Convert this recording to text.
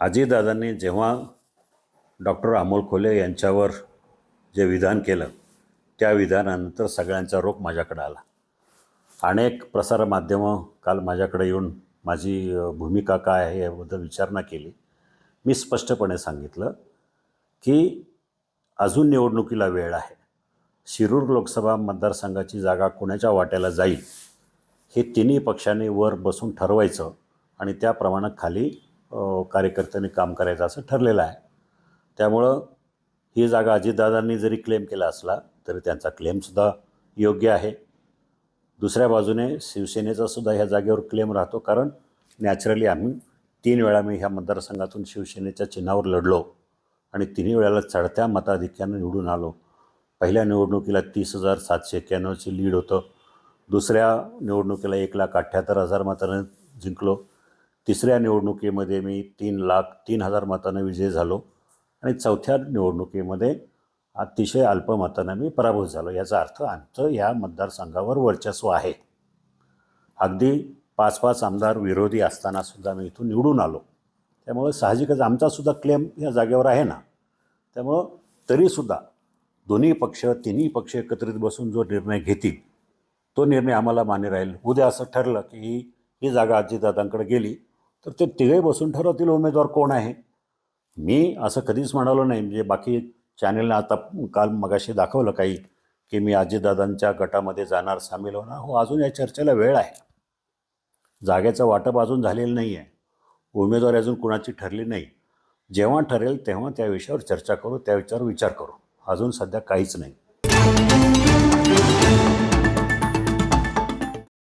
अजितदादांनी जेव्हा डॉक्टर अमोल खोले यांच्यावर जे विधान केलं त्या विधानानंतर सगळ्यांचा रोख माझ्याकडे आला. अनेक प्रसारमाध्यमं काल माझ्याकडे येऊन माझी भूमिका काय आहे याबद्दल विचारणा केली. मी स्पष्टपणे सांगितलं की अजून निवडणुकीला वेळ आहे. शिरूर लोकसभा मतदारसंघाची जागा कोणाच्या वाट्याला जाईल हे तिन्ही पक्षांनी वर बसून ठरवायचं आणि त्याप्रमाणे खाली कार्यकर्त्यांनी काम करायचं असं ठरलेलं आहे. त्यामुळं ही जागा अजितदादांनी जरी क्लेम केला असला तरी त्यांचा क्लेमसुद्धा योग्य आहे. दुसऱ्या बाजूने शिवसेनेचासुद्धा ह्या जागेवर क्लेम राहतो, कारण नॅचरली आम्ही 3 वेळा मी ह्या मतदारसंघातून शिवसेनेच्या चिन्हावर लढलो आणि तिन्ही वेळेला चढत्या मताधिक्यानं निवडून आलो. पहिल्या निवडणुकीला 30,791ची लीड होतं. दुसऱ्या निवडणुकीला 1,78,000 मतानं जिंकलो. तिसऱ्या निवडणुकीमध्ये मी 3,03,000 मतानं विजयी झालो आणि चौथ्या निवडणुकीमध्ये अतिशय अल्प मतानं मी पराभूत झालो. याचा अर्थ आमचं या मतदारसंघावर वर्चस्व आहे. अगदी 5-5 आमदार विरोधी असतानासुद्धा मी इथून निवडून आलो. त्यामुळे साहजिकच आमचासुद्धा क्लेम या जागेवर आहे ना. त्यामुळं तरीसुद्धा तिन्ही पक्ष एकत्रित बसून जो निर्णय घेतील तो निर्णय आम्हाला मान्य राहील. उद्या असं ठरलं की ही जागा अजितदादांकडे गेली तर ते तिघे बसून ठरवतील उमेदवार कोण आहे. मी असं कधीच म्हणालो नाही. म्हणजे बाकी चॅनेलनं आता काल मगाशी दाखवलं काही की मी अजितदादांच्या गटामध्ये जाणार, सामील होणार. हो, अजून या चर्चेला वेळ आहे. जागेचं वाटप अजून झालेलं नाही आहे. उमेदवार अजून कुणाची ठरली नाही. जेव्हा ठरेल तेव्हा त्या विषयावर चर्चा करू, त्या विषयावर विचार करू. अजून सध्या काहीच नाही.